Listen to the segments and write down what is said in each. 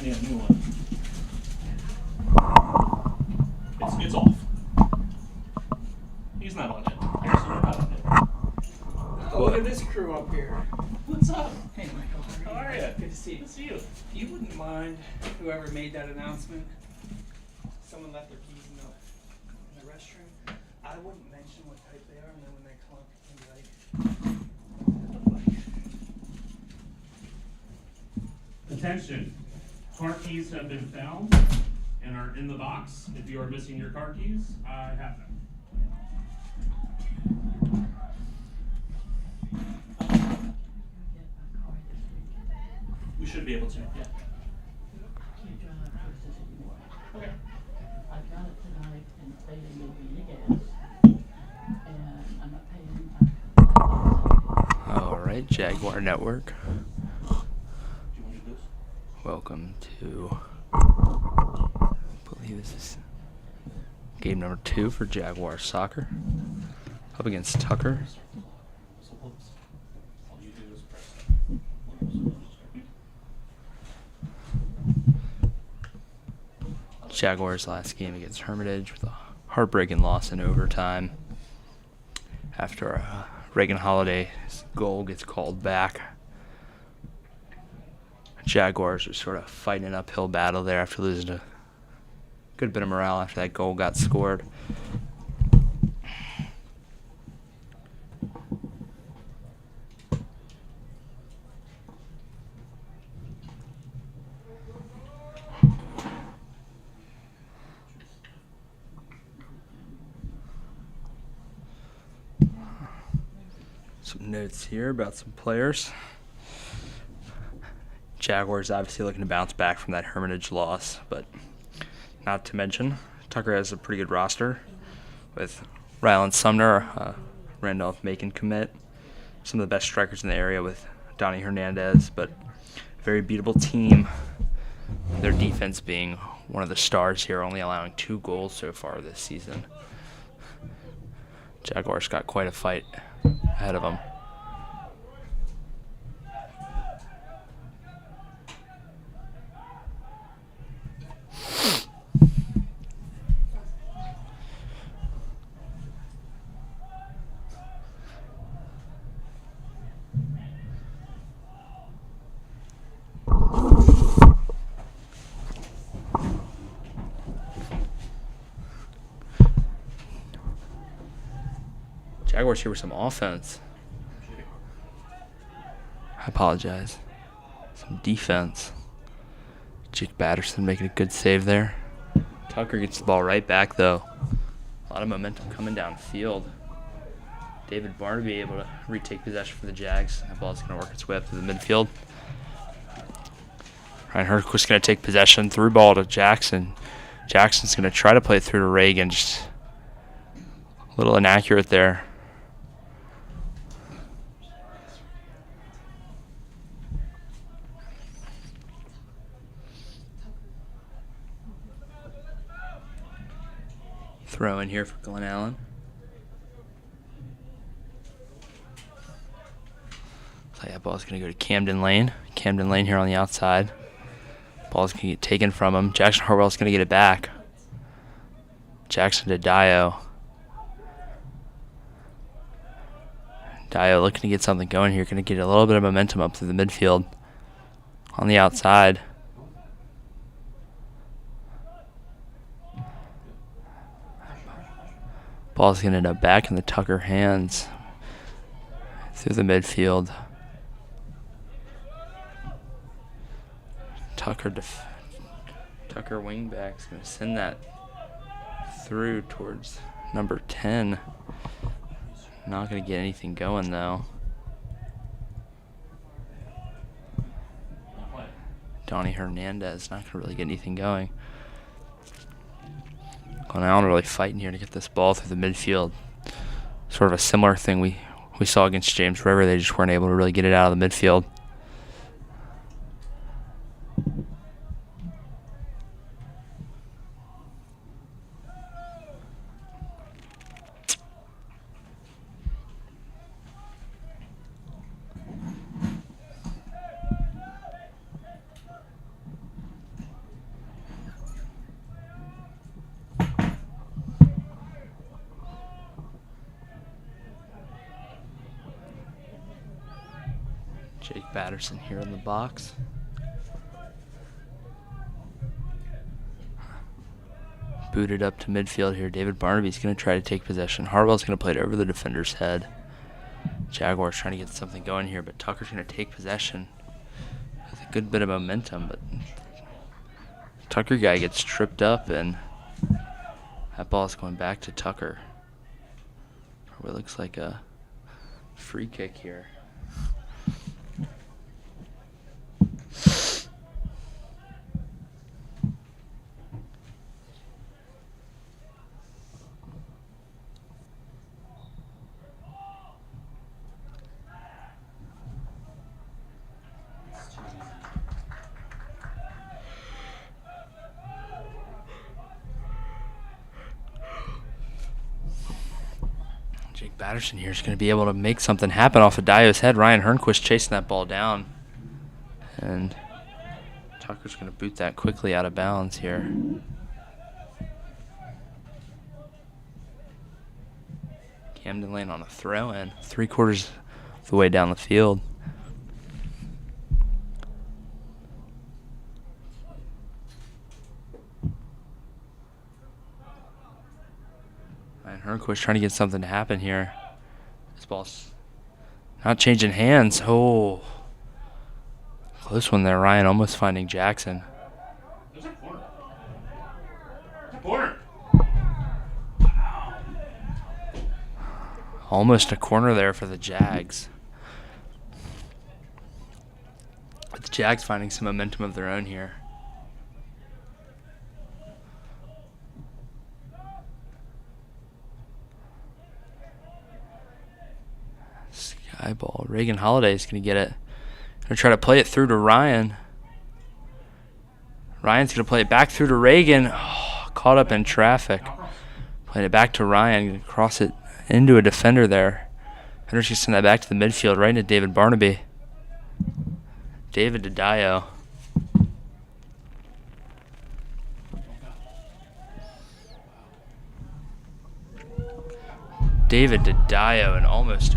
Yeah, new one. It's off. He's not on it. Harrison, you're not on it. Oh, look at this crew up here. What's up? Hey, Michael. How are you? Good to see you. Good to see you. You wouldn't mind whoever made that announcement. Someone left their keys in the restroom. I wouldn't mention what type they are, and then when they come up, you can be like, Attention. Car keys have been found and are in the box. If you are missing your car keys, I have them. We should be able to, yeah. Okay. I got it tonight and they didn't give me any gas. And I'm not paying. All right, Jaguar Network. Do you want to do this? Welcome to, I believe this is game number 2 for Jaguar Soccer. Up against Tucker. So all you do is press that. Jaguars' last game against Hermitage with a heartbreaking loss in overtime after Reagan Holiday's goal gets called back. Jaguars are sort of fighting an uphill battle there after losing a good bit of morale after that goal got scored. Some notes here about some players. Jaguars obviously looking to bounce back from that Hermitage loss, but not to mention Tucker has a pretty good roster with Rylan Sumner, Randolph Macon commit, some of the best strikers in the area with Donnie Hernandez, but a very beatable team. Their defense being one of the stars here, only allowing 2 goals so far this season. Jaguars got quite a fight ahead of them. Jaguars here with some offense. I apologize. Some defense. Jake Batterson making a good save there. Tucker gets the ball right back though. A lot of momentum coming downfield. David Barnaby able to retake possession for the Jags. That ball's going to work its way up to the midfield. Ryan Hurquist going to take possession, through ball to Jackson. Jackson's going to try to play through to Reagan. Just a little inaccurate there. Throw in here for Glen Allen. So that ball's going to go to Camden Lane. Camden Lane here on the outside. Ball's going to get taken from him. Jackson Harwell's going to get it back. Jackson to Dio. Dio looking to get something going here. Going to get a little bit of momentum up through the midfield. On the outside. Ball's going to end up back in the Tucker hands through the midfield. Tucker wingback's going to send that through towards number 10. Not going to get anything going though. Donnie Hernandez not going to really get anything going. Glen Allen really fighting here to get this ball through the midfield. Sort of a similar thing we saw against James River. They just weren't able to really get it out of the midfield. Jake Batterson here in the box. Booted up to midfield here. David Barnaby's going to try to take possession. Hartwell's going to play it over the defender's head. Jaguars trying to get something going here, but Tucker's going to take possession with a good bit of momentum, but Tucker guy gets tripped up, and that ball's going back to Tucker. What looks like a free kick here. Jake Batterson here is going to be able to make something happen off of Dio's head. Ryan Hernquist chasing that ball down. And Tucker's going to boot that quickly out of bounds here. Camden Lane on a throw-in, 3/4 of the way down the field. Ryan Hernquist trying to get something to happen here. This ball's not changing hands. Oh, close one there. Ryan almost finding Jackson. There's a corner. It's a corner. Almost a corner there for the Jags. But the Jags finding some momentum of their own here. Sky ball. Reagan Holiday's going to get it. Going to try to play it through to Ryan. Ryan's going to play it back through to Reagan. Oh, caught up in traffic. Playing it back to Ryan. Going to cross it into a defender there. Defender's going to send that back to the midfield right into David Barnaby. David to Dio. David to Dio, and almost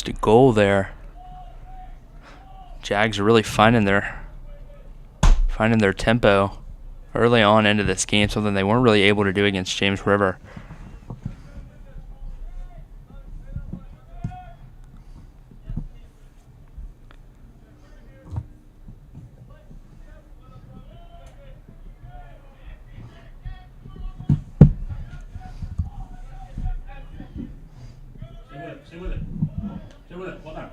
a goal there. Jags are really finding their tempo early on into this game, something they weren't really able to do against James River. Stay with it. Stay with it. Well done.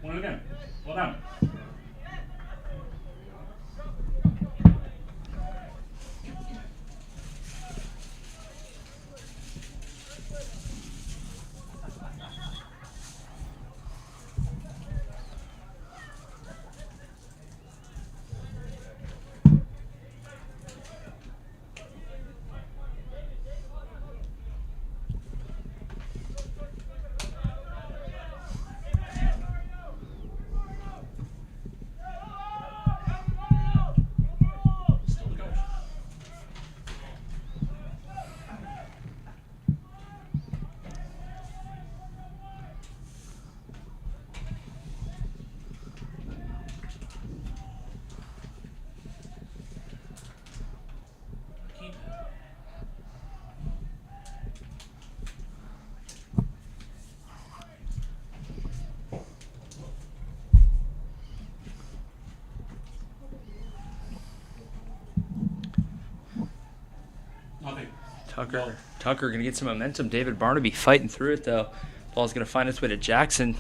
One again. Well done. Still to go. Keep it. Nothing. Tucker going to get some momentum. David Barnaby fighting through it, though. Ball's going to find its way to Jackson.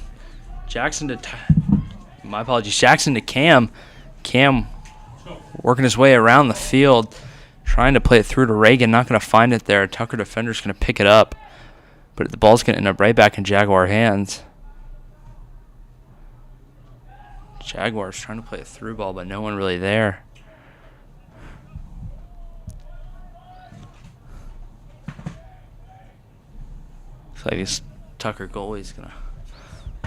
Jackson to Cam. Cam working his way around the field, trying to play it through to Reagan. Not going to find it there. Tucker defender's going to pick it up, but the ball's going to end up right back in Jaguar hands. Jaguars trying to play a through ball, but no one really there. Looks like this Tucker goalie's going to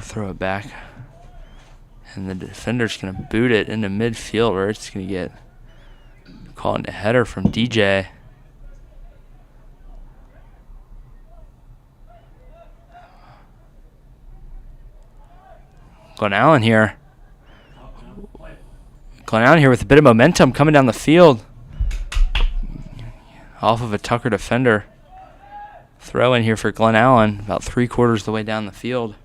throw it back. And the defender's going to boot it into midfield where it's going to get caught in a header from DJ. Glen Allen here. Oh, no, play it. Glen Allen here with a bit of momentum coming down the field. Off of a Tucker defender. Throw in here for Glen Allen, about 3/4 of the way down the field.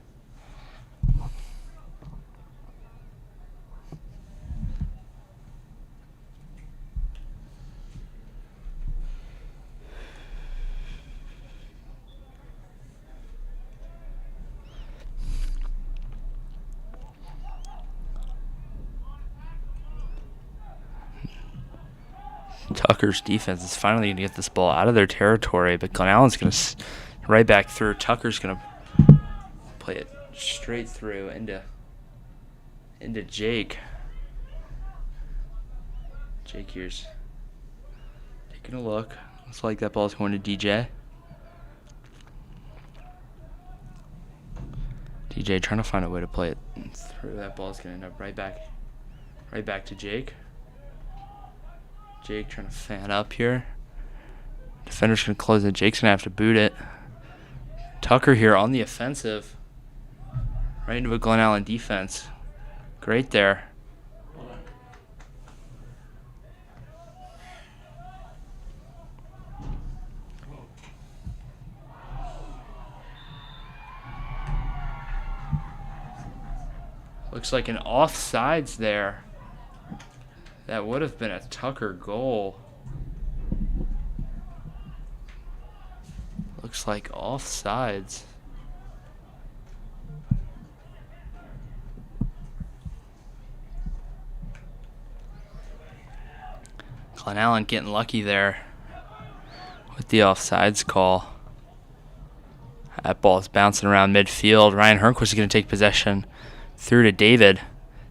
Tucker's defense is finally going to get this ball out of their territory, but Glen Allen's going to right back through. Tucker's going to play it straight through into Jake. Jake here's taking a look. Looks like that ball's going to DJ. DJ trying to find a way to play it through. That ball's going to end up right back to Jake. Jake trying to fan up here. Defender's going to close it. Jake's going to have to boot it. Tucker here on the offensive. Right into a Glen Allen defense. Great there. Looks like an offsides there. That would have been a Tucker goal. Looks like offsides. Glen Allen getting lucky there with the offsides call. That ball is bouncing around midfield. Ryan Hernquist is going to take possession through to David.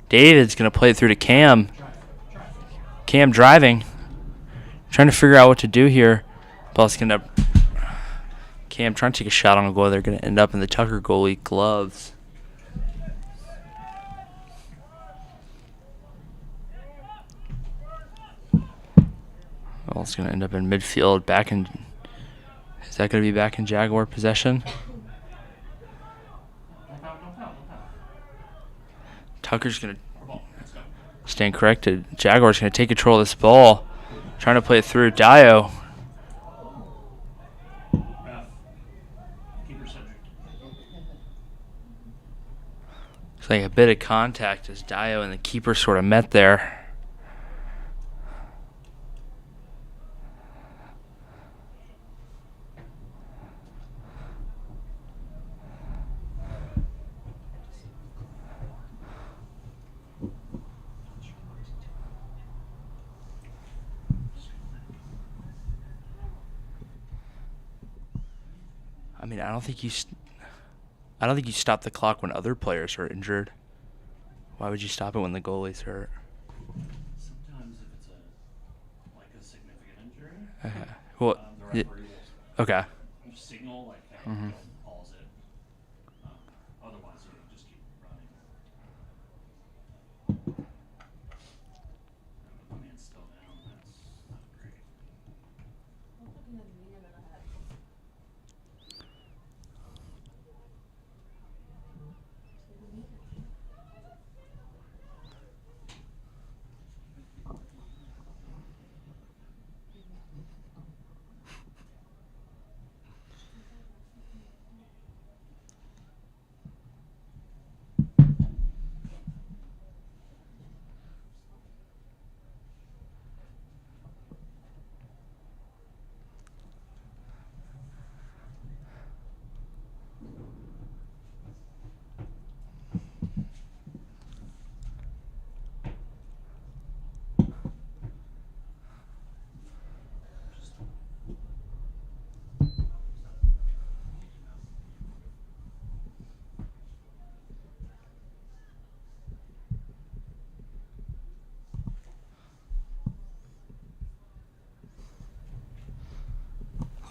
David's going to play it through to Cam. Cam driving. Trying to figure out what to do here. Ball's going to... Cam trying to take a shot on a goal. They're going to end up in the Tucker goalie gloves. Ball's going to end up in midfield. Back in... Is that going to be back in Jaguar possession? Tucker's going to stand corrected. Jaguar's going to take control of this ball. Trying to play it through. Dio. Looks like a bit of contact as Dio and the keeper sort of met there. I mean, I don't think you stop the clock when other players are injured. Why would you stop it when the goalie's hurt? Sometimes if it's a significant injury, Okay. Well, the referee okay. will signal like that, Mhm. calls it. Otherwise, you just keep running. The man's still down. That's not great.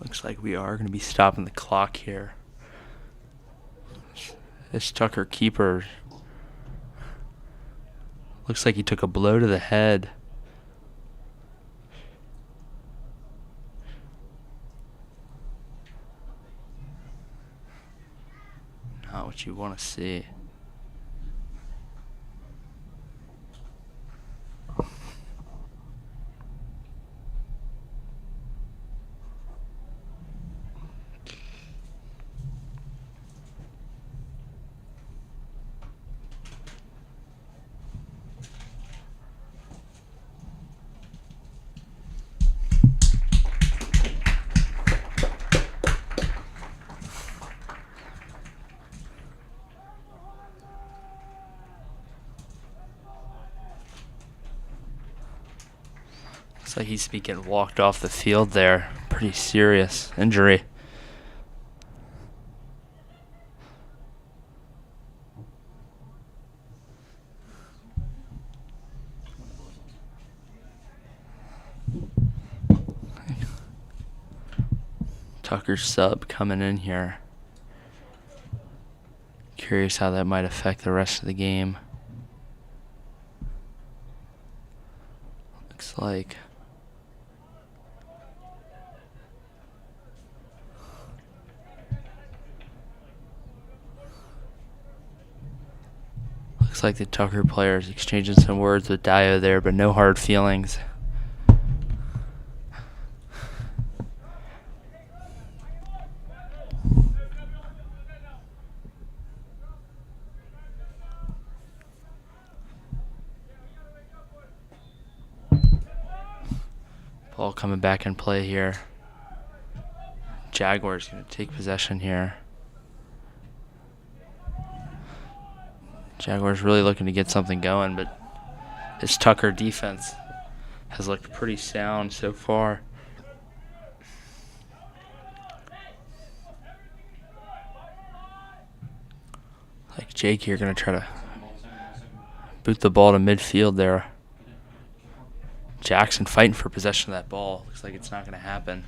Looks like we are going to be stopping the clock here. This Tucker keeper looks like he took a blow to the head. Not what you want to see. Looks like he's getting walked off the field there. Pretty serious injury. Tucker's sub coming in here. Curious how that might affect the rest of the game. Looks like the Tucker players exchanging some words with Dio there, but no hard feelings. Ball coming back in play here. Jaguars going to take possession here. Jaguars really looking to get something going, but this Tucker defense has looked pretty sound so far. Like Jake here going to try to boot the ball to midfield there. Jackson fighting for possession of that ball. Looks like it's not going to happen.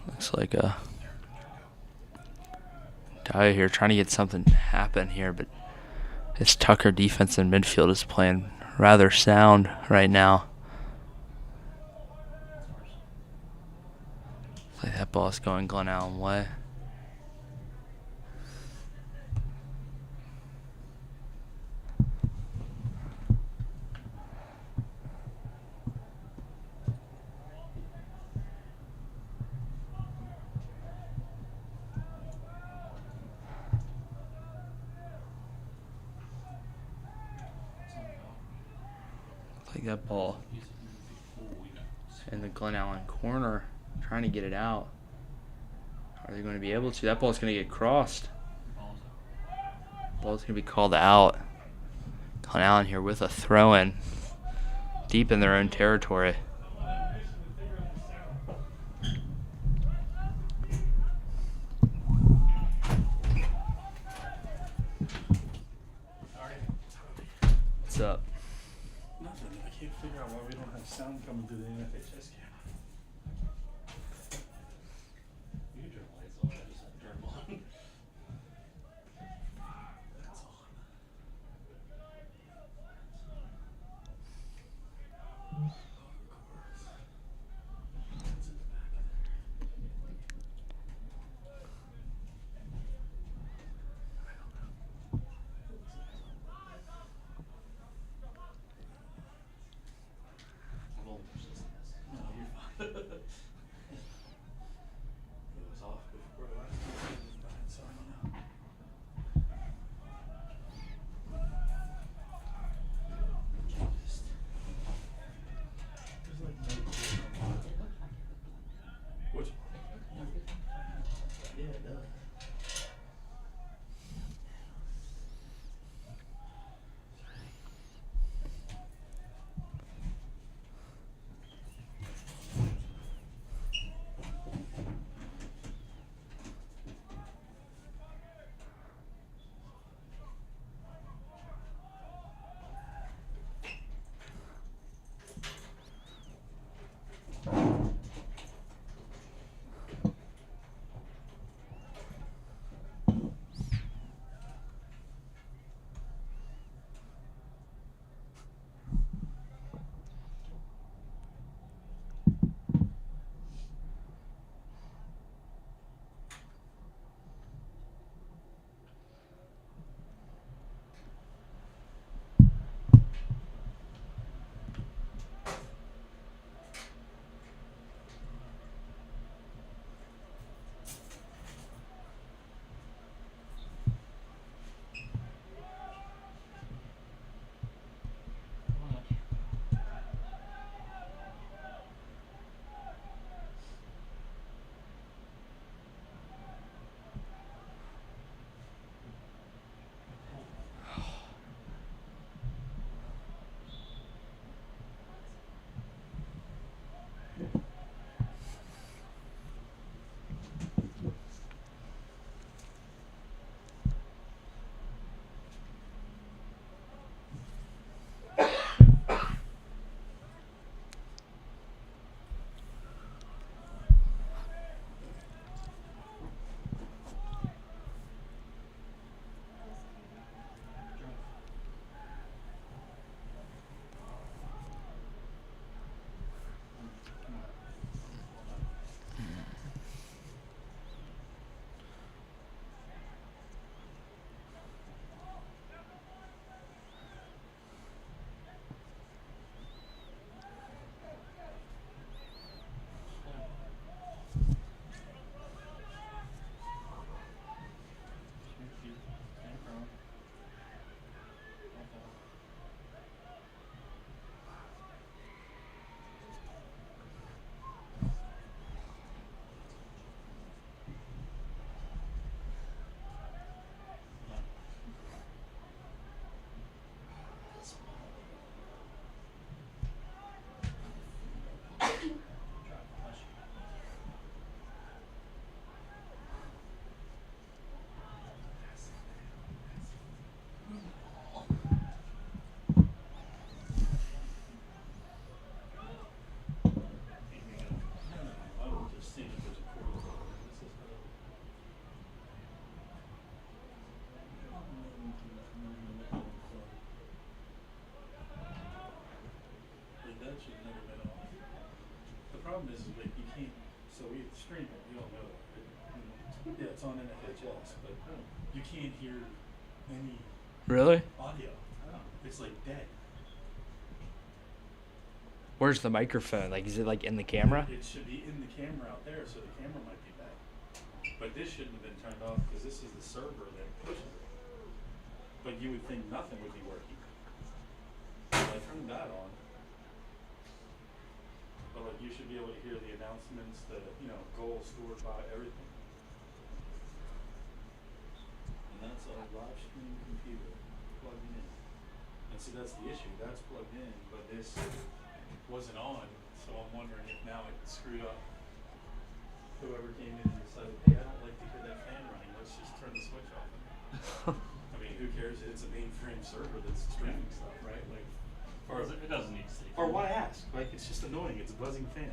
Looks like Dyer here trying to get something to happen here, but this Tucker defense in midfield is playing rather sound right now. Looks like that ball's going Glen Allen way. Like that ball in the Glen Allen corner, trying to get it out. Are they going to be able to? That ball's going to get crossed. Ball's going to be called out. Glen Allen here with a throw-in deep in their own territory. What's up? Nothing. I can't figure out why we don't have sound coming through the NFHS camera. You can turn the lights on. I just have to turn them on. That's on. It's in the back of there. I don't know. No, you're on NFHS, but you can't hear any Really? audio. It's like dead. Where's the microphone? Like, is it like in the camera? It should be in the camera out there, so the camera might be bad. But this shouldn't have been turned off because this is the server that pushes it. But you would think nothing would be working. So I turned that on. But like you should be able to hear the announcements, the goals scored by everything. And that's a live stream computer plugged in. And see that's the issue. That's plugged in, but this wasn't on, so I'm wondering if now it screwed up. Whoever came in and decided, hey, I don't like to hear that fan running, let's just turn the switch off. I mean, who cares? It's a mainframe server that's streaming stuff, right? Like, It doesn't need to stay. or why ask? Like, it's just annoying. It's a buzzing fan.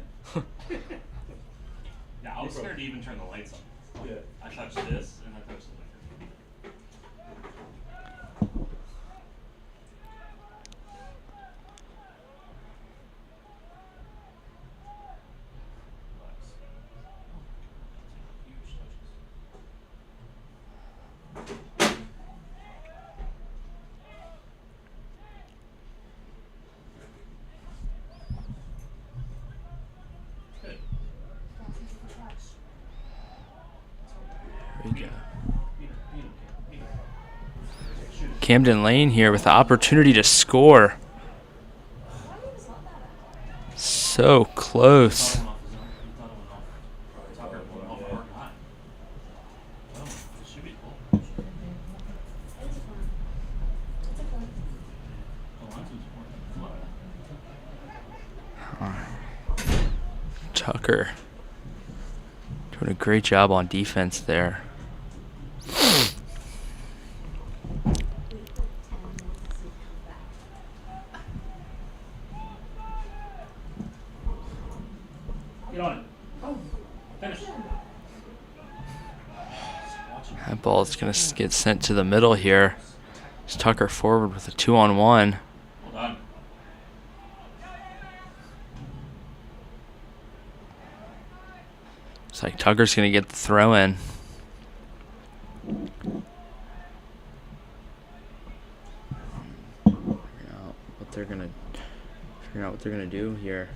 Yeah, I was scared to even turn the lights on. Yeah. I touched this and I touched the microphone. Huge touches. Good. There we go. Camden Lane here with the opportunity to score. So close. Tucker doing a great job on defense there. Get on it. Finish. That ball is going to get sent to the middle here. It's Tucker forward with a 2-on-1. Well done. Looks like Tucker's going to get the throw in. Figuring out what they're gonna do here.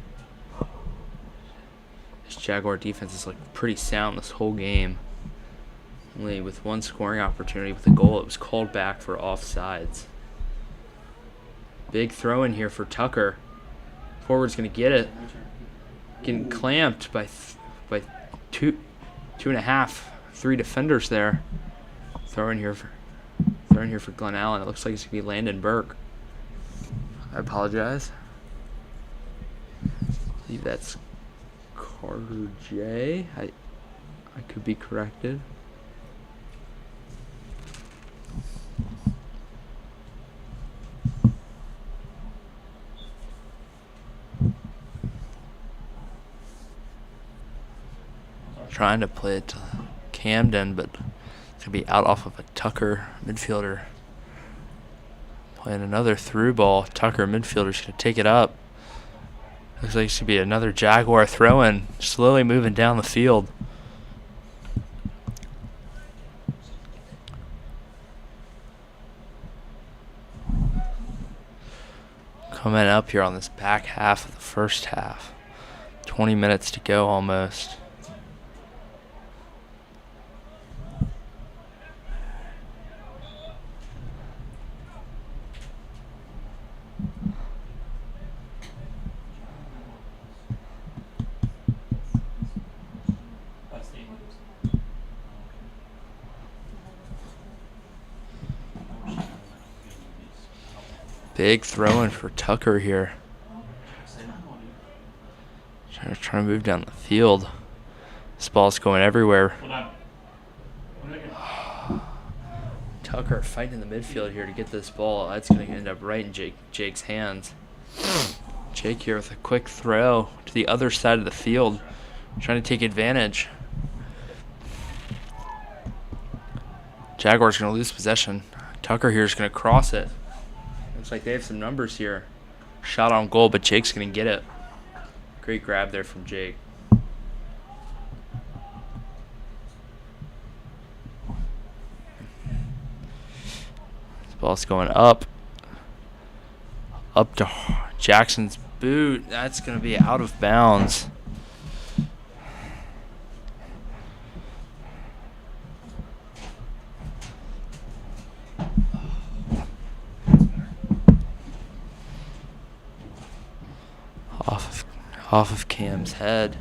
This Jaguar defense is like pretty sound this whole game. Only with one scoring opportunity with a goal, it was called back for offsides. Big throw in here for Tucker. Forward's gonna get it. Getting clamped by two and a half, 3 defenders there. Throw in here for Glen Allen. It looks like it's gonna be Landon Burke. I apologize. I believe that's Carter J. I could be corrected. Trying to play it to Camden, but it's gonna be out off of a Tucker midfielder. Playing another through ball. Tucker midfielder's gonna take it up. Looks like it should be another Jaguar throw-in, slowly moving down the field. Coming up here on this back half of the first half. 20 minutes to go almost. Big throw-in for Tucker here. Trying to move down the field. This ball's going everywhere. Tucker fighting in the midfield here to get this ball. That's going to end up right in Jake's hands. Jake here with a quick throw to the other side of the field. Trying to take advantage. Jaguars going to lose possession. Tucker here is going to cross it. Looks like they have some numbers here. Shot on goal, but Jake's going to get it. Great grab there from Jake. Ball's going up. Up to Jackson's boot. That's going to be out of bounds. Off of Cam's head.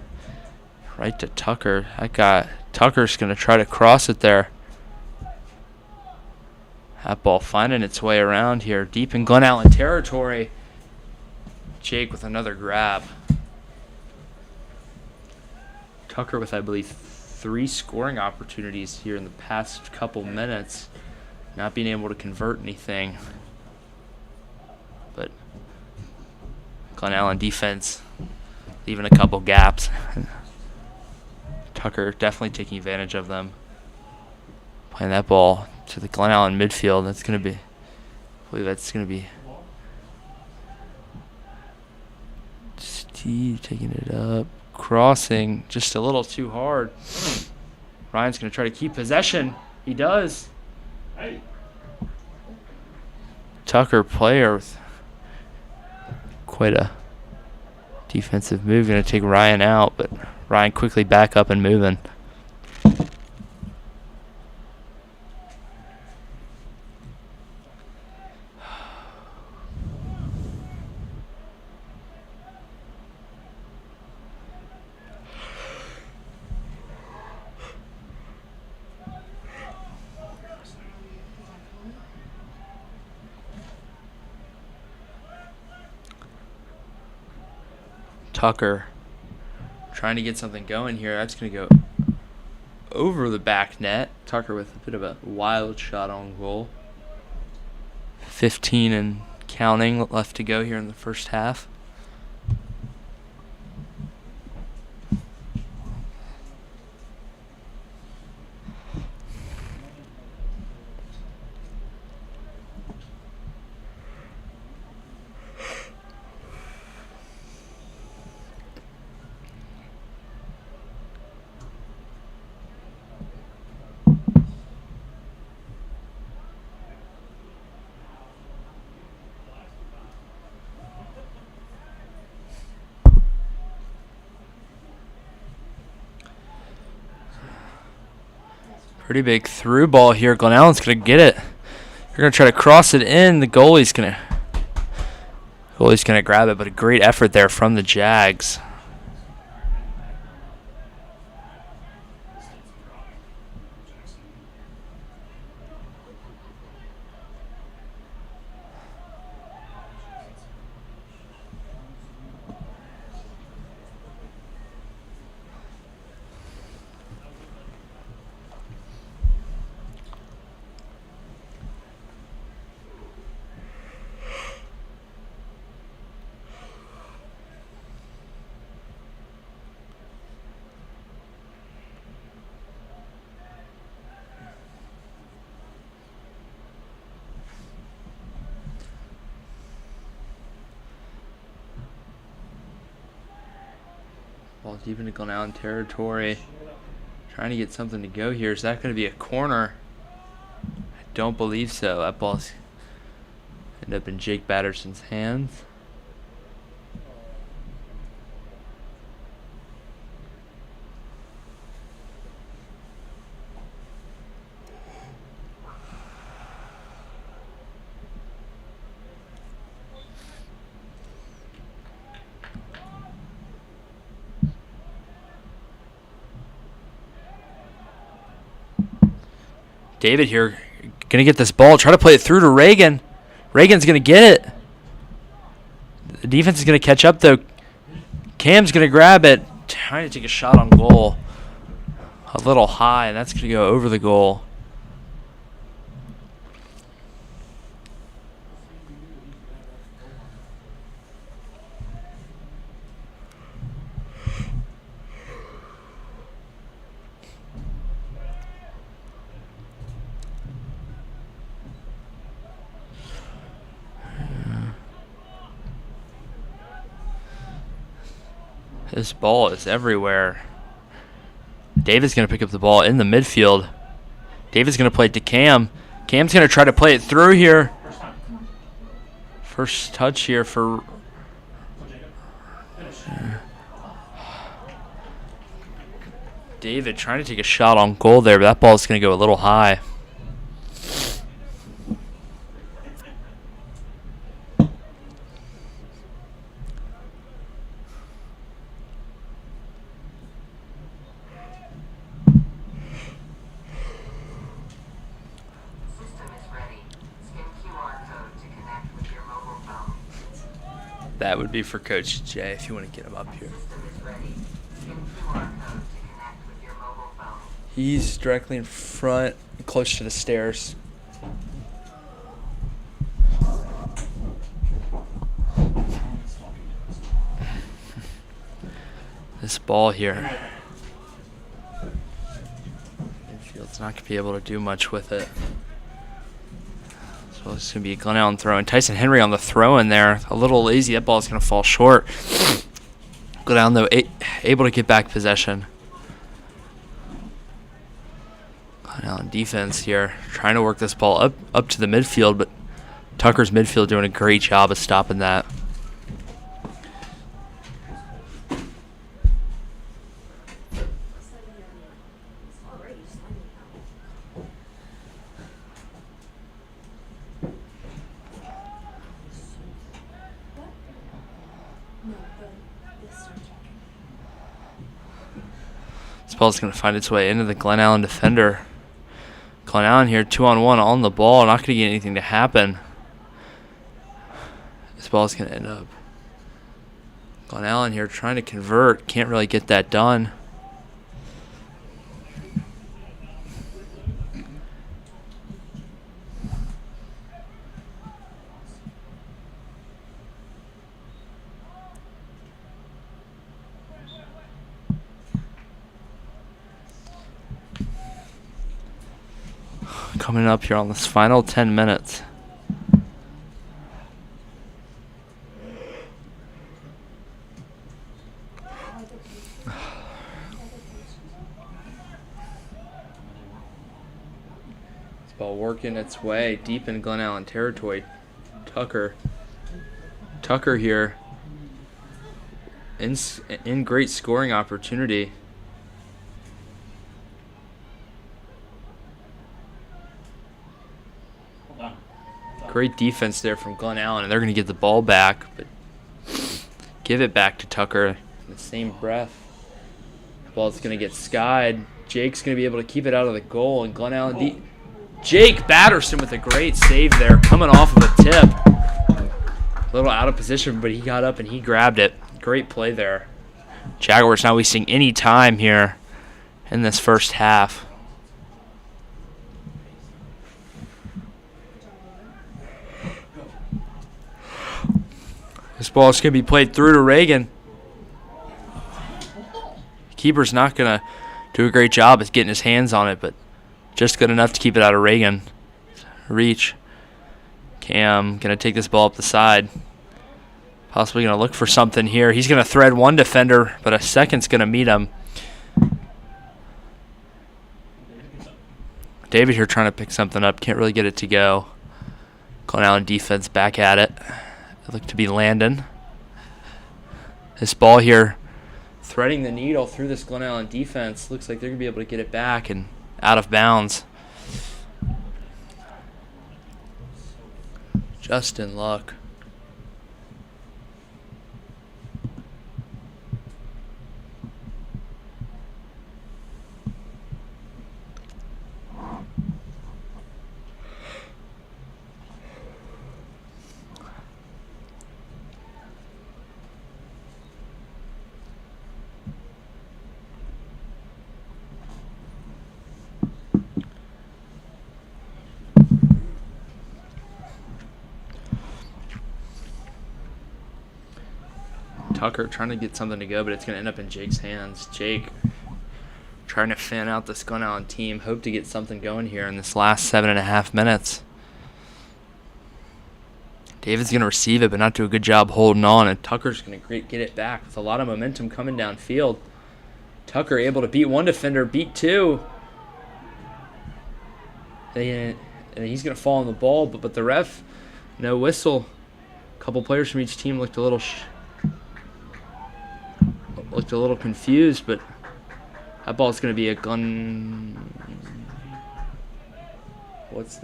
Right to Tucker. Tucker's going to try to cross it there. That ball finding its way around here, deep in Glen Allen territory. Jake with another grab. Tucker with, I believe, 3 scoring opportunities here in the past couple minutes. Not being able to convert anything. But Glen Allen defense leaving a couple gaps. Tucker definitely taking advantage of them. Playing that ball to the Glen Allen midfield. That's going to be, I believe that's going to be Steve taking it up. Crossing just a little too hard. Ryan's going to try to keep possession. He does. Hey. Tucker, player with quite a defensive move, going to take Ryan out, but Ryan quickly back up and moving. Tucker trying to get something going here. That's going to go over the back net. Tucker with a bit of a wild shot on goal. 15 and counting left to go here in the first half. Pretty big through ball here. Glen Allen's going to get it. They're going to try to cross it in. The goalie's going to grab it, but a great effort there from the Jags. Ball deep into Glen Allen territory. Trying to get something to go here. Is that going to be a corner? I don't believe so. That ball's ended up in Jake Batterson's hands. David here, going to get this ball, try to play it through to Reagan. Reagan's going to get it. The defense is going to catch up, though. Cam's going to grab it, trying to take a shot on goal. A little high, and that's going to go over the goal. This ball is everywhere. David's going to pick up the ball in the midfield. David's going to play it to Cam. Cam's going to try to play it through here. First time. First touch here for... Go, Jacob. Finish. David trying to take a shot on goal there, but that ball's going to go a little high. That would be for Coach Jay if you want to get him up here. He's directly in front, close to the stairs. This ball here. Infield's not going to be able to do much with it. So it's going to be a Glen Allen throw. And Tyson Henry on the throw in there. A little lazy. That ball's going to fall short. Glen Allen, though, able to get back possession. Glen Allen defense here. Trying to work this ball up to the midfield, but Tucker's midfield doing a great job of stopping that. This ball's going to find its way into the Glen Allen defender. Glen Allen here, 2-on-1 on the ball. Not going to get anything to happen. This ball's going to end up. Glen Allen here trying to convert. Can't really get that done. Coming up here on this final 10 minutes. This ball working its way deep in Glen Allen territory. Tucker here in great scoring opportunity. Great defense there from Glen Allen, and they're going to get the ball back, but give it back to Tucker in the same breath. The ball's going to get skied. Jake's going to be able to keep it out of the goal, and Glen Allen... Jake Batterson with a great save there, coming off of a tip. A little out of position, but he got up and he grabbed it. Great play there. Jaguars not wasting any time here in this first half. This ball is going to be played through to Reagan. Keeper's not going to do a great job at getting his hands on it, but just good enough to keep it out of Reagan. Reach. Cam going to take this ball up the side. Possibly going to look for something here. He's going to thread one defender, but a second's going to meet him. David here trying to pick something up. Can't really get it to go. Glen Allen defense back at it. It looked to be Landon. This ball here threading the needle through this Glen Allen defense. Looks like they're going to be able to get it back and out of bounds. Just in luck. Tucker trying to get something to go, but it's going to end up in Jake's hands. Jake trying to fan out this Glen Allen team. Hope to get something going here in this last 7.5 minutes. David's going to receive it, but not do a good job holding on, and Tucker's going to get it back with a lot of momentum coming downfield. Tucker able to beat one defender, beat two. And and he's gonna fall on the ball, but the ref, no whistle. A couple players from each team looked a little confused, but that ball's gonna be a Glen. Looks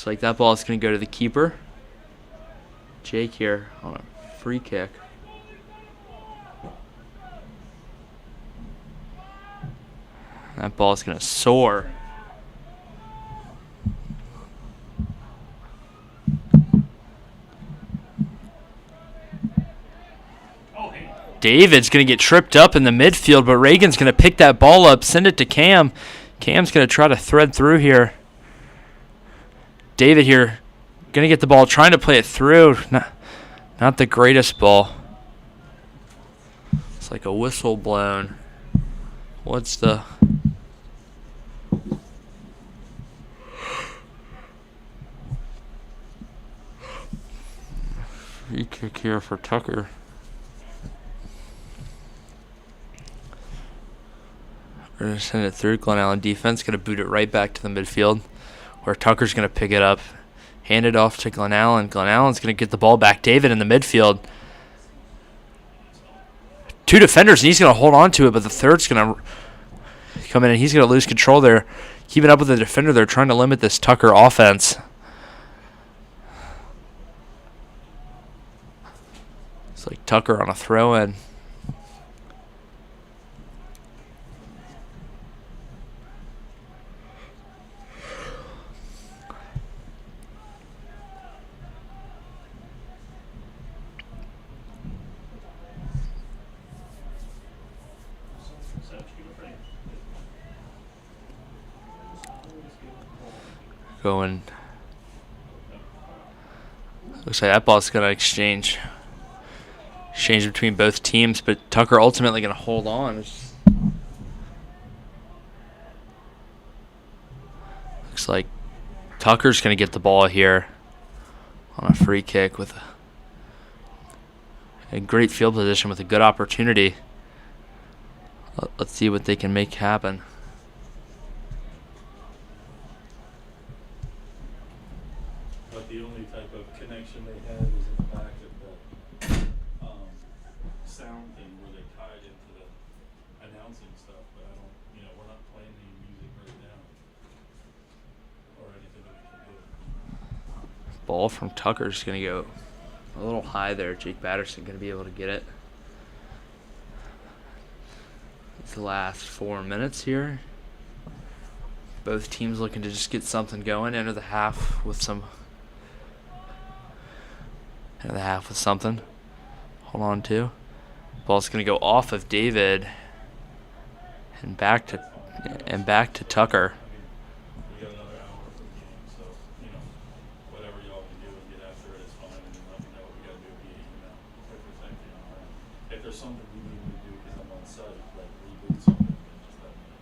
like that ball is gonna go to the keeper, Jake, here on a free kick. That ball is gonna soar. David's going to get tripped up in the midfield, but Reagan's going to pick that ball up, send it to Cam. Cam's going to try to thread through here. David here going to get the ball, trying to play it through. Not the greatest ball. It's like a whistle blown. What's the... free kick here for Tucker. We're going to send it through. Glen Allen defense going to boot it right back to the midfield, where Tucker's going to pick it up, hand it off to Glen Allen. Glen Allen's going to get the ball back. David in the midfield. 2 defenders, and he's going to hold on to it, but the third's going to come in, and he's going to lose control there. Keeping up with the defender, they're trying to limit this Tucker offense. It's like Tucker on a throw-in. Going. Looks like that ball's going to exchange between both teams, but Tucker ultimately going to hold on. Looks like Tucker's going to get the ball here on a free kick with a great field position with a good opportunity. Let's see what they can make happen. But the only type of connection they had was in the back of the sound thing where they tied into the announcing stuff. But I don't, we're not playing any music right now or anything that we can do. Ball from Tucker's going to go a little high there. Jake Batterson going to be able to get it. It's the last 4 minutes here. Both teams looking to just get something going. Enter the half with something. Hold on to. Ball's going to go off of David and back to Tucker. We got another hour for the game, so whatever y'all can do and get after it is fine, and then let me know what we got to do via email if there's anything on our end. If there's something we need to do because I'm on site, like reboot something, then just let me know.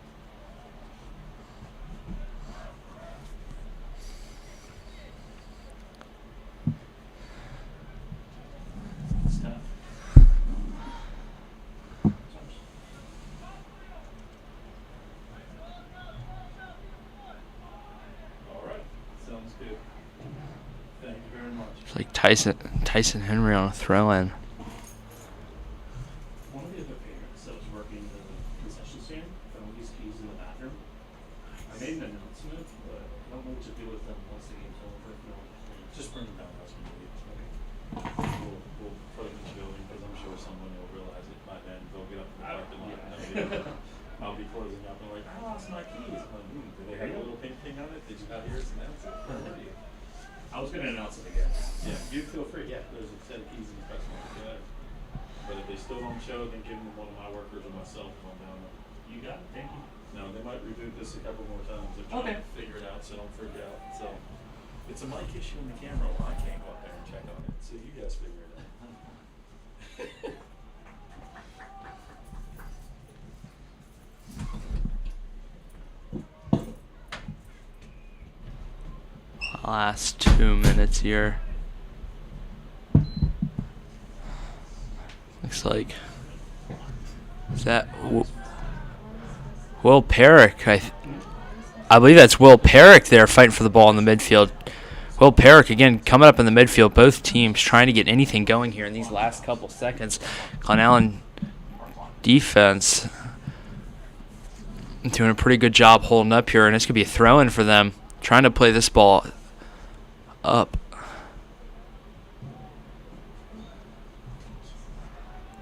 All right, sounds good. Thank you very much. It's like Tyson Henry on a throw-in. One of the other parents that was working the concession stand found these keys in the bathroom. I made an announcement, but I don't know what to do with them once the game's over. Just bring them down to us when you leave. We'll put them in the building because I'm sure someone will realize it by then. They'll get up in the parking lot and I'll be closing up and like, I lost my keys. I'm like, do they have a little pink thing on it? Did you not hear us announce it? I was going to announce it again. Yeah, you feel free. Yeah, there's a set of keys in the customer together. But if they still don't show, then give them to one of my workers or myself if I'm down there. You got it. Thank you. No, they might reboot this a couple more times. They're trying Okay. to figure it out, so don't freak out. So it's a mic issue in the camera. Well, I can't go up there and check on it. So you guys figure it out. Last 2 minutes here. Looks like, is that Will Perrick? I believe that's Will Perrick there fighting for the ball in the midfield. Will Perrick, again, coming up in the midfield. Both teams trying to get anything going here in these last couple seconds. Glen Allen defense doing a pretty good job holding up here, and it's going to be a throw-in for them, trying to play this ball up.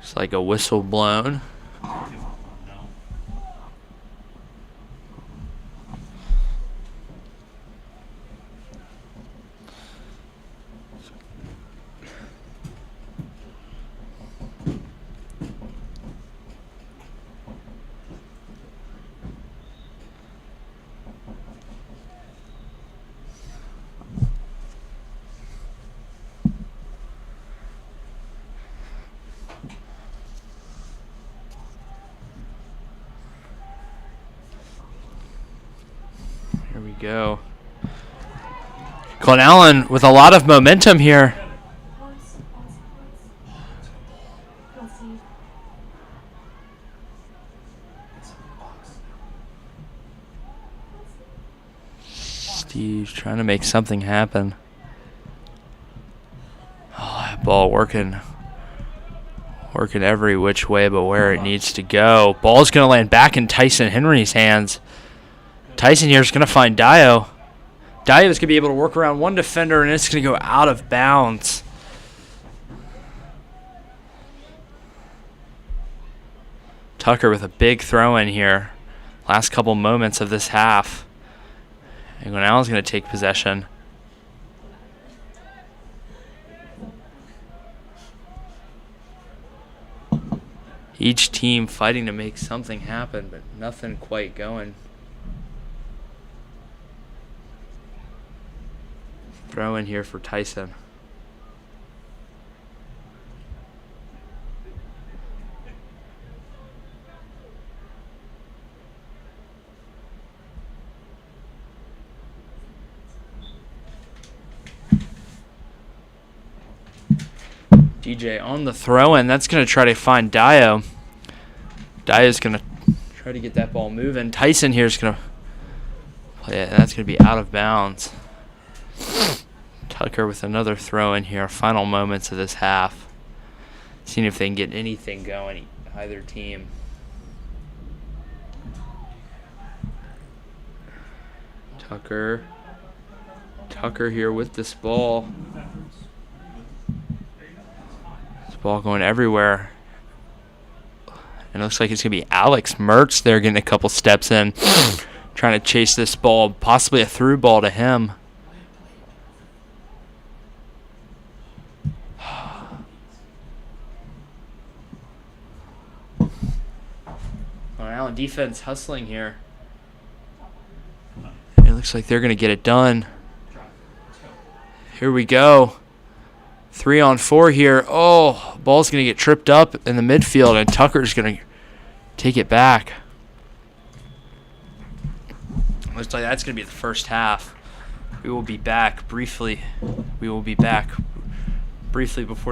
It's like a whistle blown. Here we go. Glen Allen with a lot of momentum here. Steve's trying to make something happen. Oh, that ball working every which way but where it needs to go. Ball's going to land back in Tyson Henry's hands. Tyson here is going to find Dio. Dio is going to be able to work around one defender, and it's going to go out of bounds. Tucker with a big throw in here. Last couple moments of this half. And Glen Allen's going to take possession. Each team fighting to make something happen, but nothing quite going. Throw in here for Tyson. DJ on the throw-in. That's going to try to find Dio. Dio's going to try to get that ball moving. Tyson here is going to play it, and that's going to be out of bounds. Tucker with another throw in here. Final moments of this half. Seeing if they can get anything going, either team. Tucker here with this ball. This ball going everywhere. And it looks like it's going to be Alex Mertz there getting a couple steps in. Trying to chase this ball. Possibly a through ball to him. Allen defense hustling here. It looks like they're going to get it done. Here we go. 3-on-4 here. Oh, ball's going to get tripped up in the midfield, and Tucker's going to take it back. Looks like that's going to be the first half. We will be back briefly. Before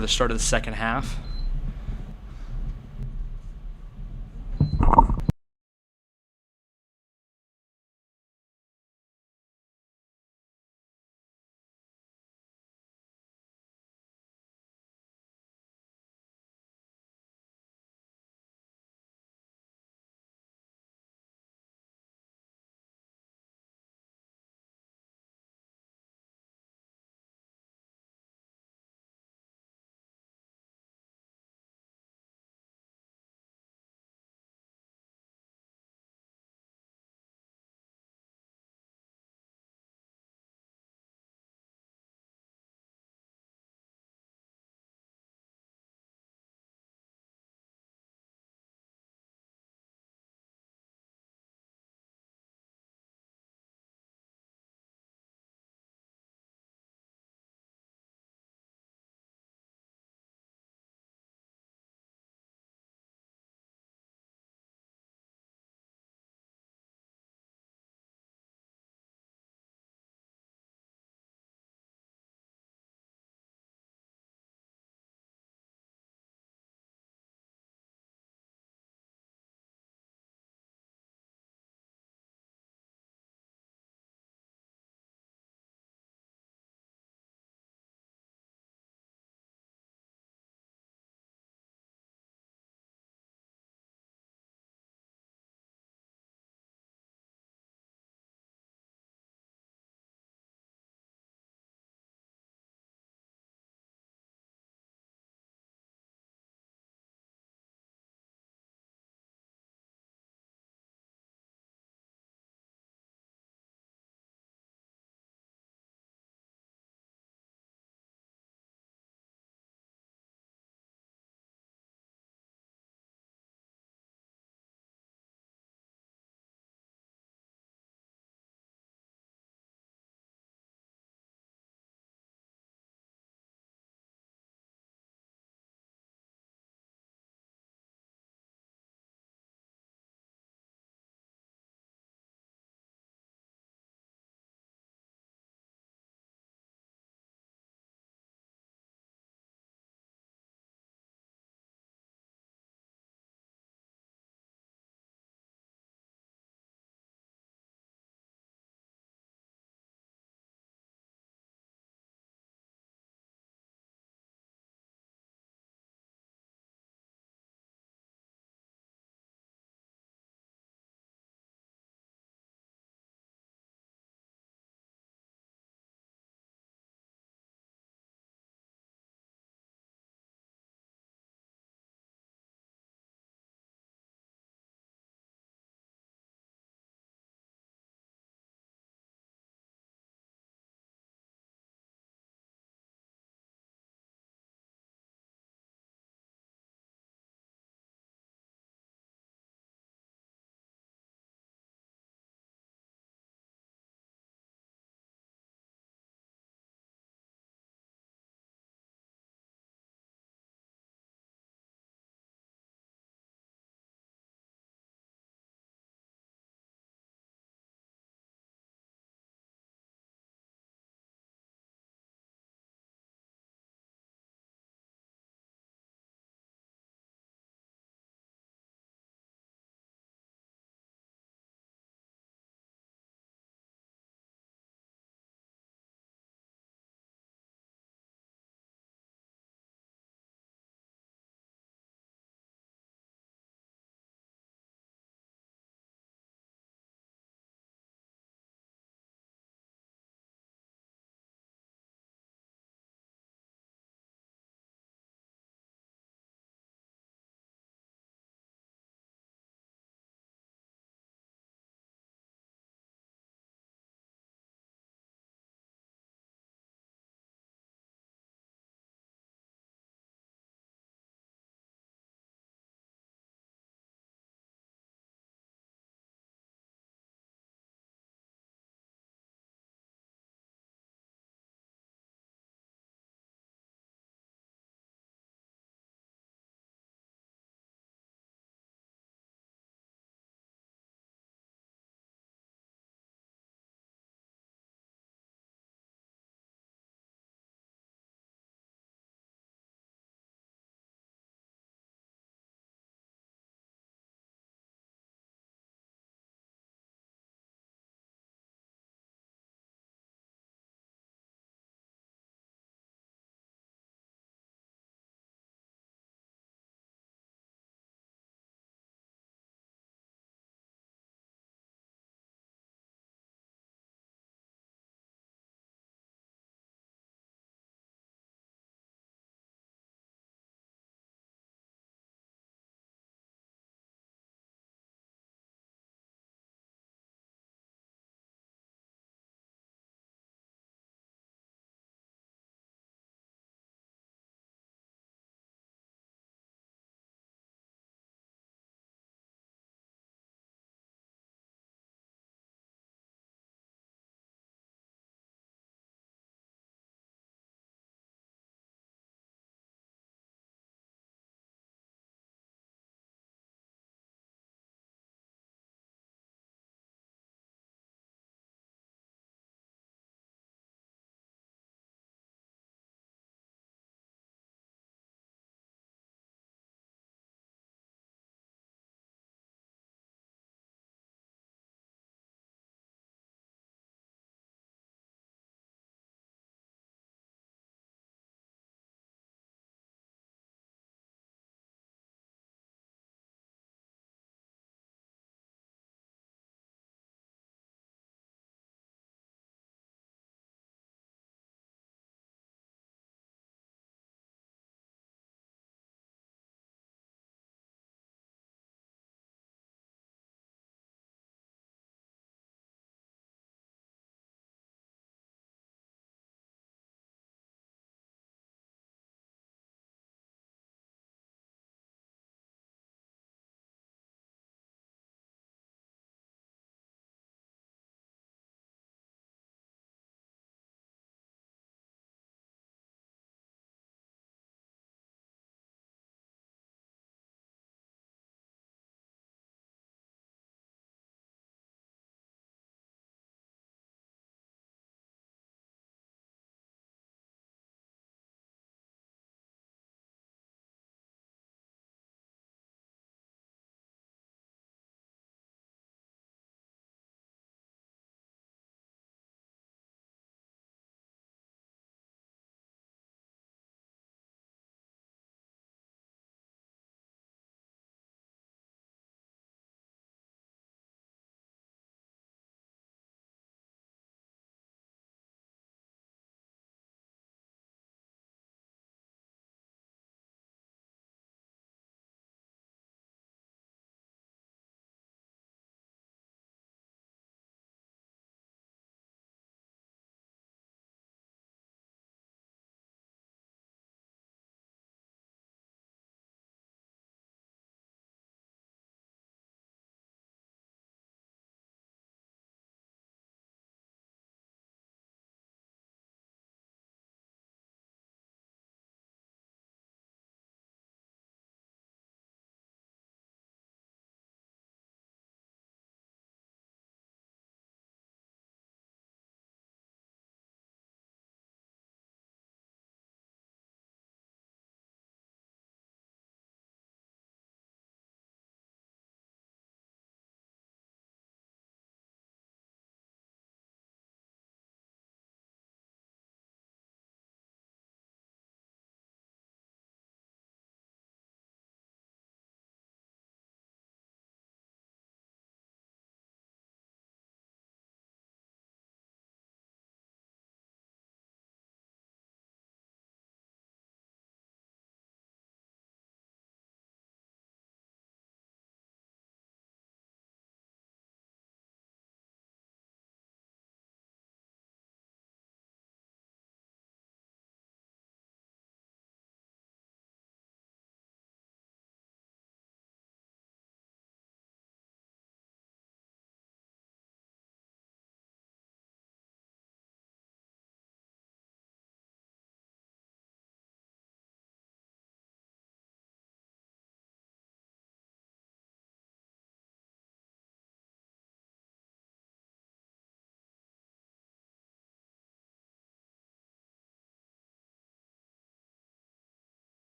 the start of the second half.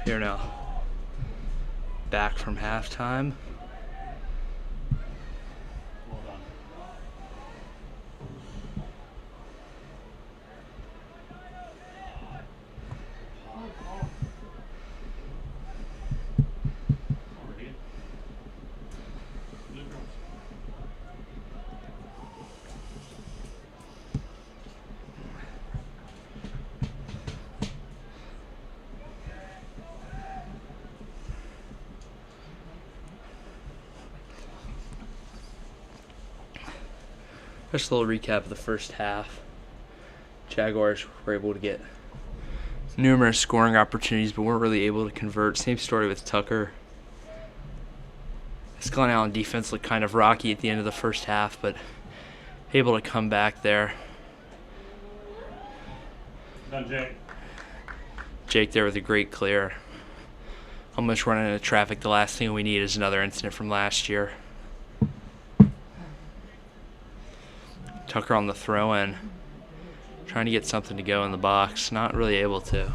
Here now. Back from halftime. Well done. Already. Blue girls. Just a little recap of the first half. Jaguars were able to get numerous scoring opportunities, but weren't really able to convert. Same story with Tucker. This Glen Allen defense looked kind of rocky at the end of the first half, but able to come back there. Done, Jake. Jake there with a great clear. Almost running into traffic. The last thing we need is another incident from last year. Tucker on the throw-in, trying to get something to go in the box, not really able to.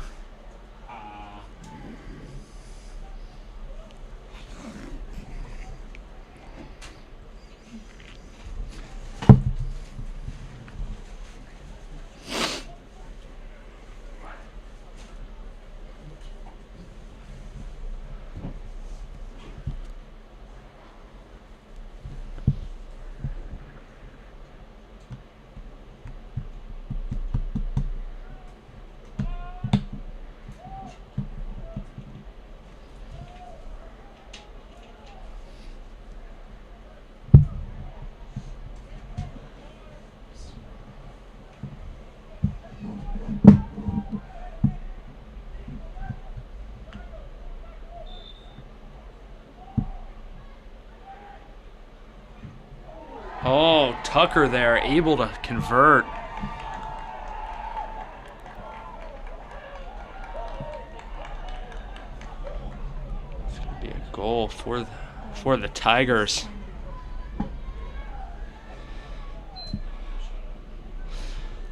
Oh, Tucker there, able to convert. It's going to be a goal for the Tigers.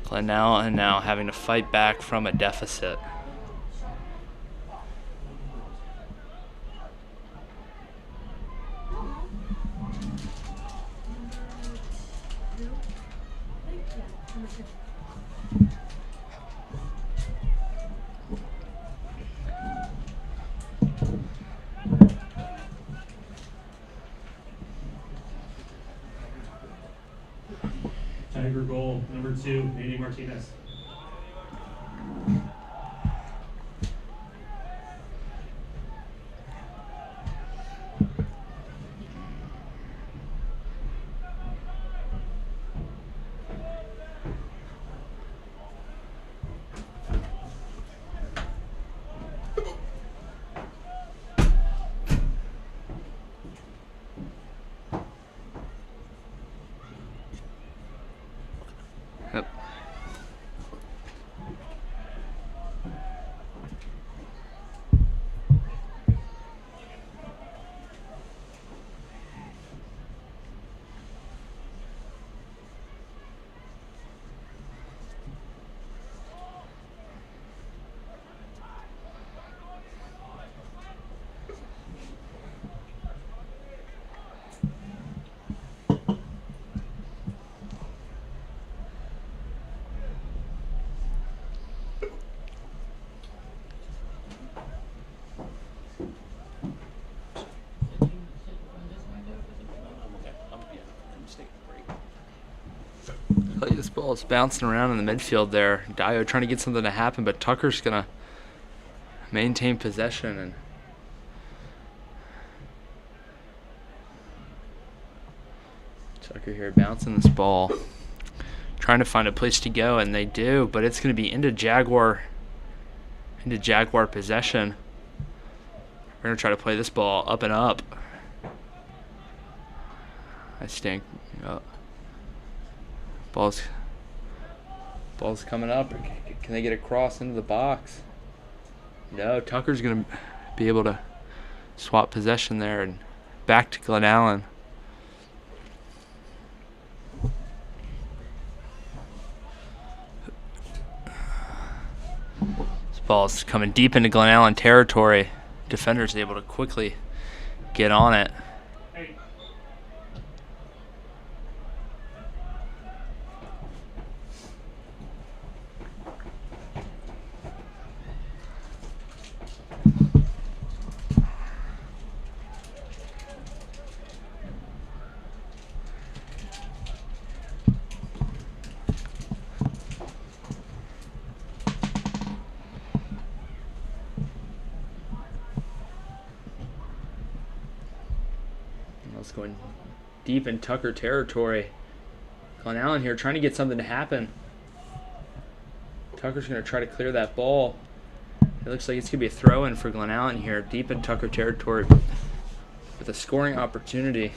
Glen Allen now having to fight back from a deficit. Tiger goal, number 2, Nady Martinez. Yep. This ball is bouncing around in the midfield there. Dio trying to get something to happen, but Tucker's going to maintain possession. And Tucker here bouncing this ball, trying to find a place to go, and they do, but it's going to be into Jaguar possession. We're going to try to play this ball up and up. I stink. Ball's coming up. Can they get across into the box? No, Tucker's going to be able to swap possession there and back to Glen Allen. This Ball's coming deep into Glen Allen territory. Defender's able to quickly get on it. Hey. It's going deep in Tucker territory. Glen Allen here trying to get something to happen. Tucker's going to try to clear that ball. It looks like it's going to be a throw-in for Glen Allen here, deep in Tucker territory with a scoring opportunity.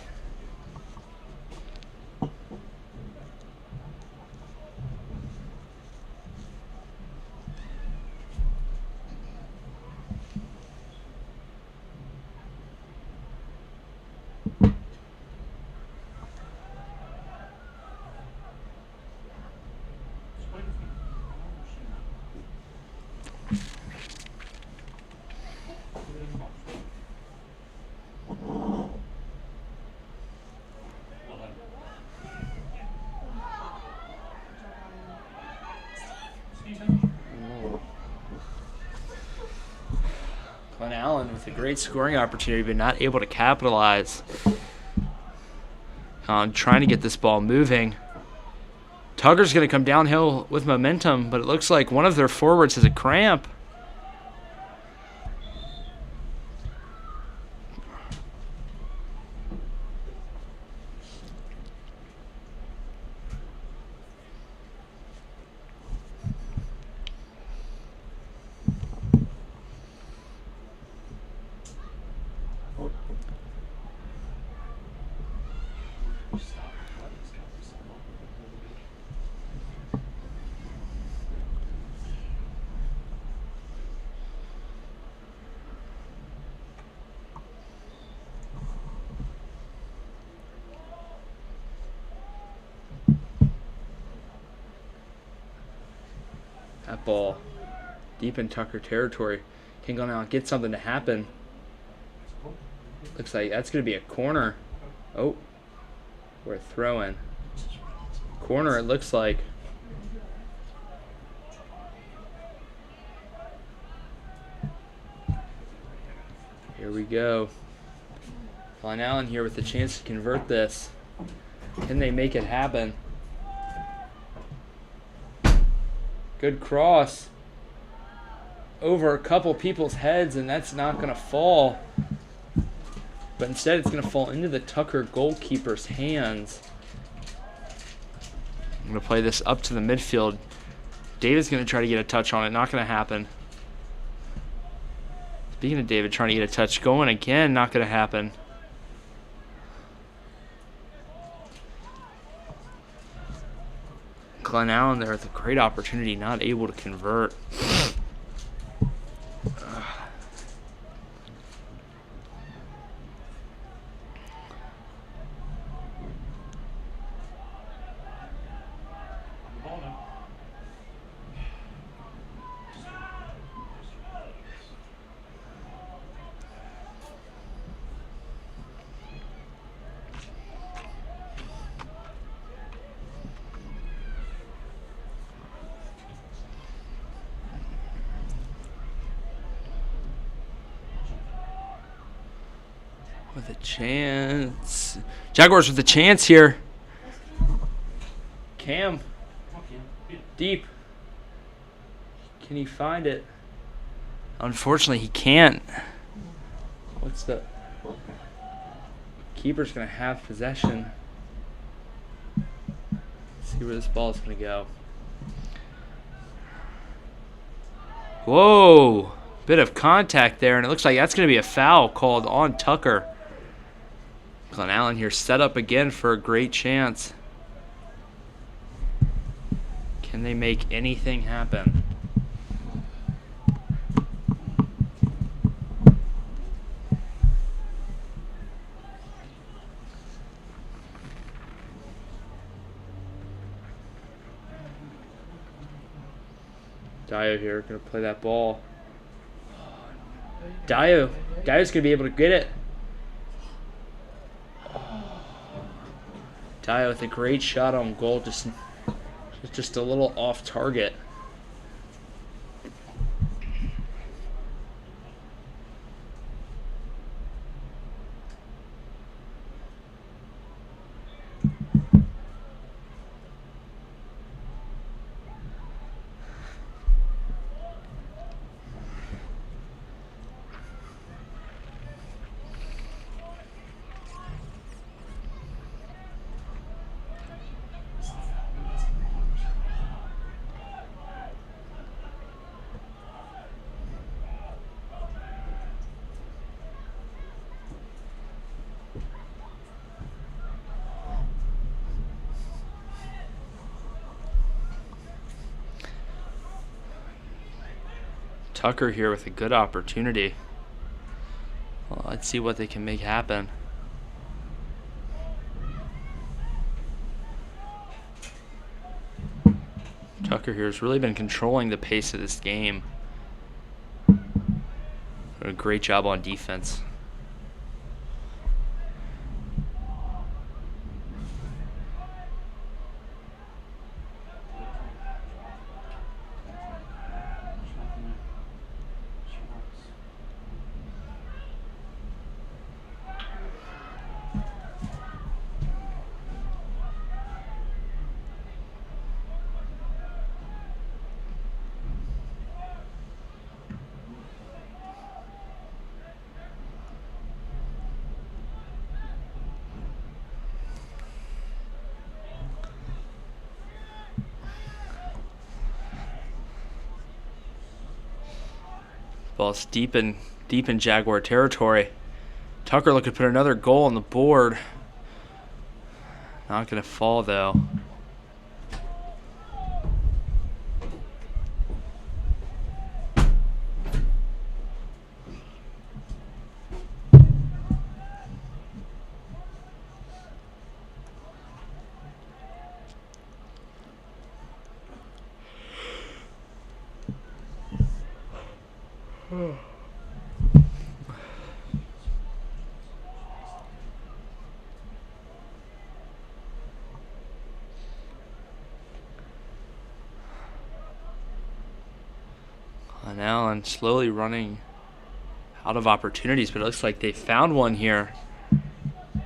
Glen Allen with a great scoring opportunity, but not able to capitalize on trying to get this ball moving. Tucker's going to come downhill with momentum, but it looks like one of their forwards has a cramp. That ball deep in Tucker territory. Can Glen Allen get something to happen? Looks like that's going to be a corner. Oh, we're throwing. Corner, it looks like. Here we go. Glen Allen here with the chance to convert this. Can they make it happen? Good cross over a couple people's heads, and that's not going to fall. But instead it's going to fall into the Tucker goalkeeper's hands. I'm going to play this up to the midfield. David's going to try to get a touch on it. Not going to happen. Speaking of David trying to get a touch, going again. Not going to happen. Glen Allen there with a great opportunity, not able to convert. With a chance. Jaguars with a chance here. Cam. Deep. Can he find it? Unfortunately, he can't. What's the... Keeper's going to have possession. Let's see where this ball is going to go. Whoa. Bit of contact there, and it looks like that's going to be a foul called on Tucker. Glen Allen here set up again for a great chance. Can they make anything happen? Dio here gonna play that ball. Dio's gonna be able to get it. Dio with a great shot on goal, just a little off target. Tucker here with a good opportunity. Well, let's see what they can make happen. Tucker here has really been controlling the pace of this game. A great job on defense. Ball's deep in Jaguar territory. Tucker looking to put another goal on the board. Not gonna fall though. And Allen slowly running out of opportunities, but it looks like they found one here. And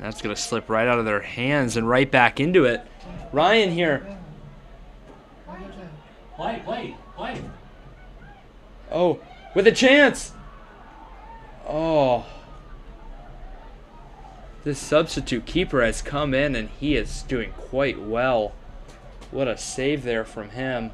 that's going to slip right out of their hands and right back into it. Ryan here. Play. Oh, with a chance. Oh. This substitute keeper has come in and he is doing quite well. What a save there from him.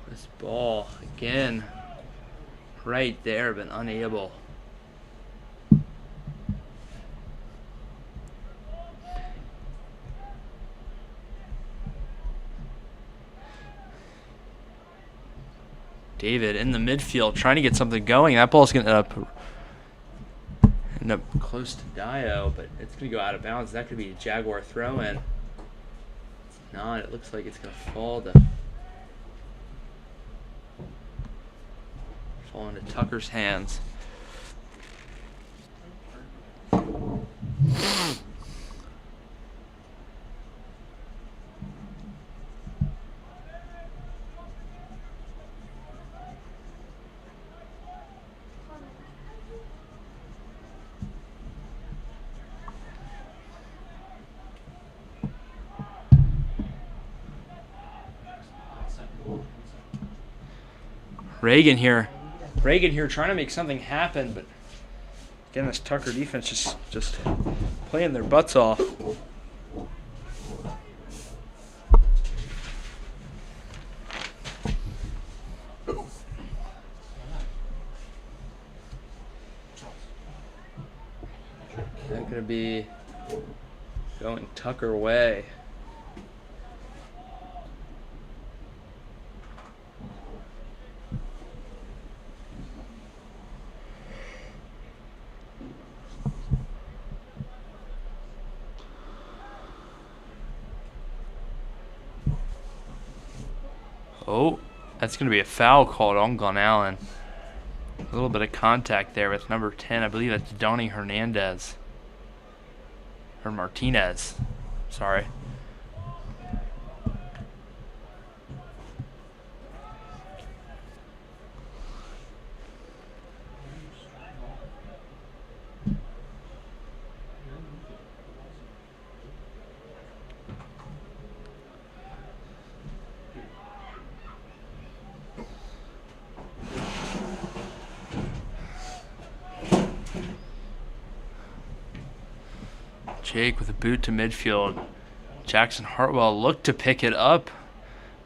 This ball, again, right there, but unable. David in the midfield trying to get something going. That ball's going to end up close to Dio, but it's going to go out of bounds. That could be a Jaguar throw-in. It's not. It looks like it's going to fall into Tucker's hands. Reagan here trying to make something happen, but again, this Tucker defense just playing their butts off. They're gonna be going Tucker way. Oh, that's going to be a foul called on Glen Allen. A little bit of contact there with number 10. I believe that's Donnie Hernandez. Or Martinez. Sorry. Jake with a boot to midfield. Jackson Hartwell looked to pick it up.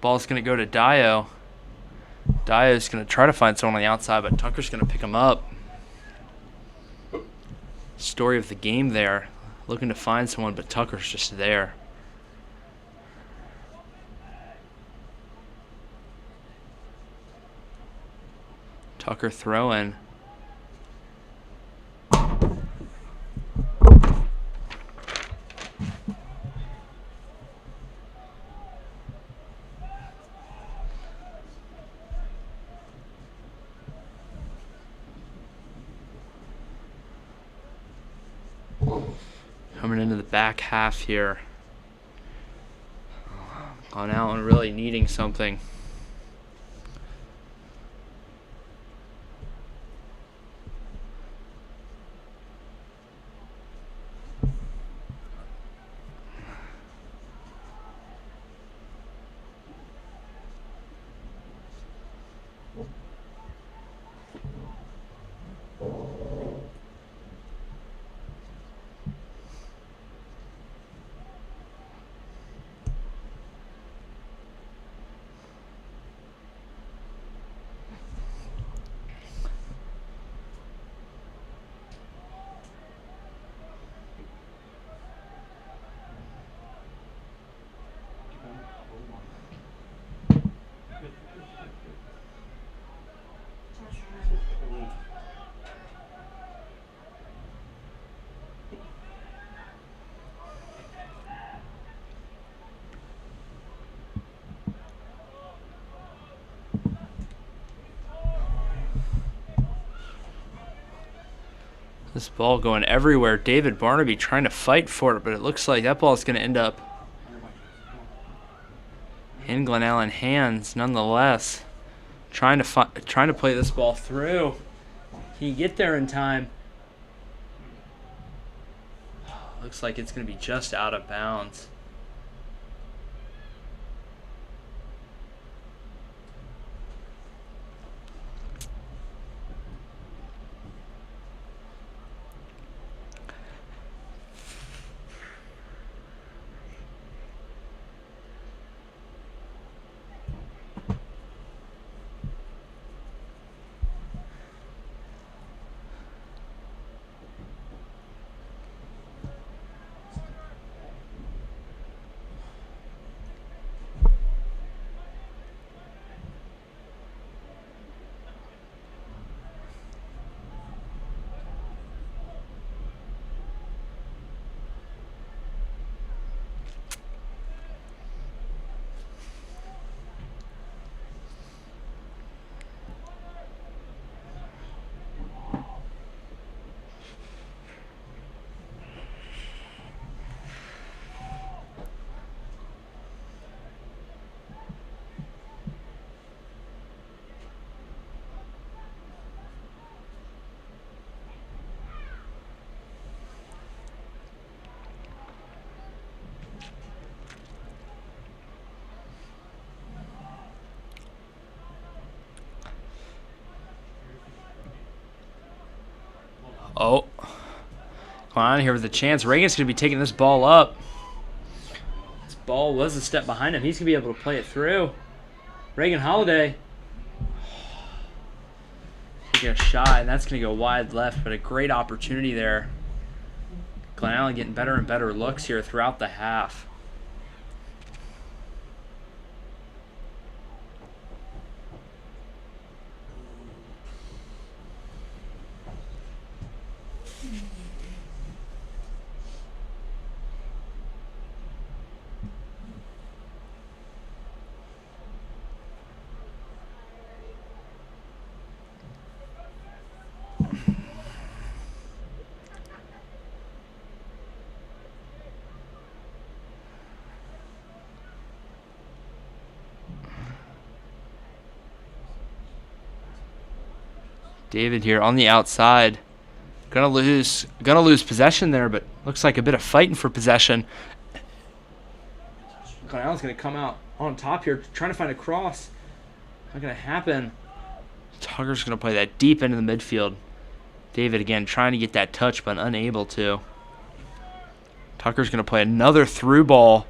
Ball's going to go to Dio. Dio's going to try to find someone on the outside, but Tucker's going to pick him up. Story of the game there. Looking to find someone, but Tucker's just there. Tucker throwing. Coming into the back half here. Glen Allen really needing something. This ball going everywhere. David Barnaby trying to fight for it, but it looks like that ball is going to end up in Glen Allen hands nonetheless. Trying to play this ball through. Can you get there in time? Looks like it's going to be just out of bounds. Oh. Come on here with a chance. Reagan's going to be taking this ball up. This ball was a step behind him. He's going to be able to play it through. Reagan Holiday. Taking a shot, and that's going to go wide left, but a great opportunity there. Glen Allen getting better and better looks here throughout the half. David here on the outside. Gonna lose possession there, but looks like a bit of fighting for possession. Glen Allen's gonna come out on top here, trying to find a cross. Not gonna happen. Tucker's gonna play that deep into the midfield. David again trying to get that touch, but unable to. Tucker's gonna play another through ball,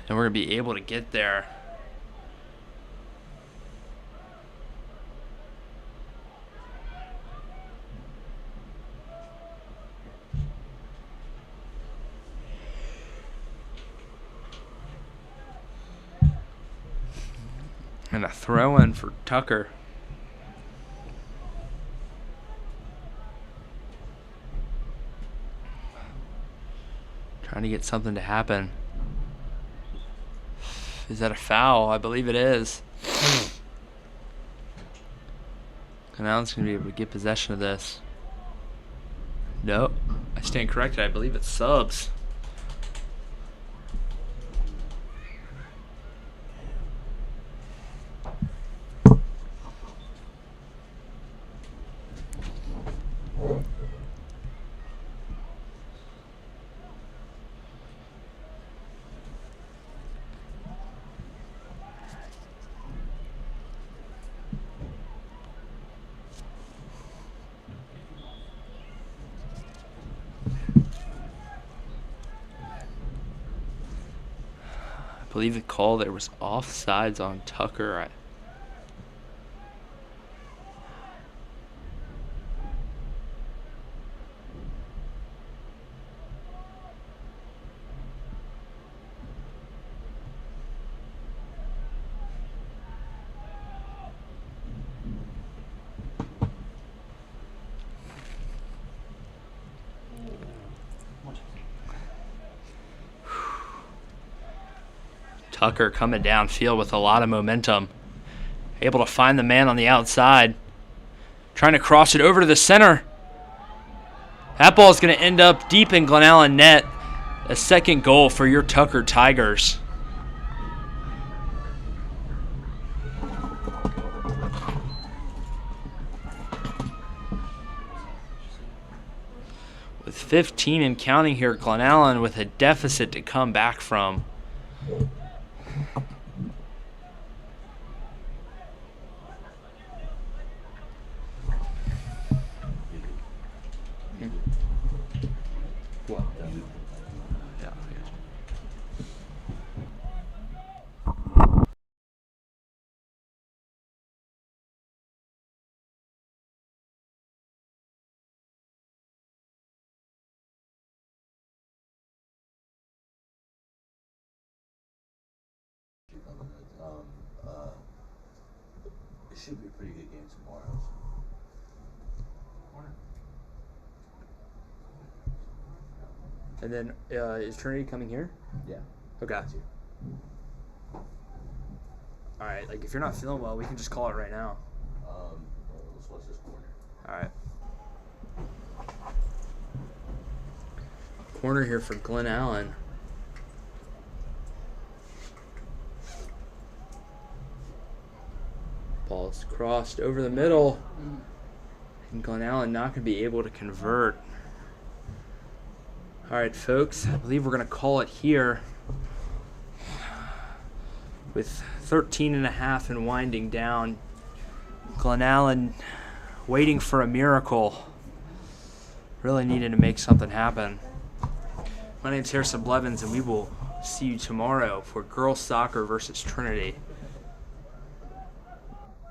and we're gonna be able to get there. And a throw in for Tucker. Trying to get something to happen. Is that a foul? I believe it is. And Allen's going to be able to get possession of this. Nope. I stand corrected. I believe it's subs. I believe the call there was offsides on Tucker. Tucker coming downfield with a lot of momentum. Able to find the man on the outside. Trying to cross it over to the center. That ball is going to end up deep in Glen Allen net. A second goal for your Tucker Tigers. With 15 and counting here, Glen Allen with a deficit to come back from. It should be a pretty good game tomorrow. And then is Trinity coming here? Yeah. Okay. All right. Like if you're not feeling well, we can just call it right now. Let's watch this corner. All right. Corner here for Glen Allen. Ball's crossed over the middle. And Glen Allen not going to be able to convert. All right, folks. I believe we're going to call it here. With 13.5 and winding down. Glen Allen waiting for a miracle. really needed to make something happen. My name's Harrison Blevins, and we will see you tomorrow for girls soccer versus Trinity.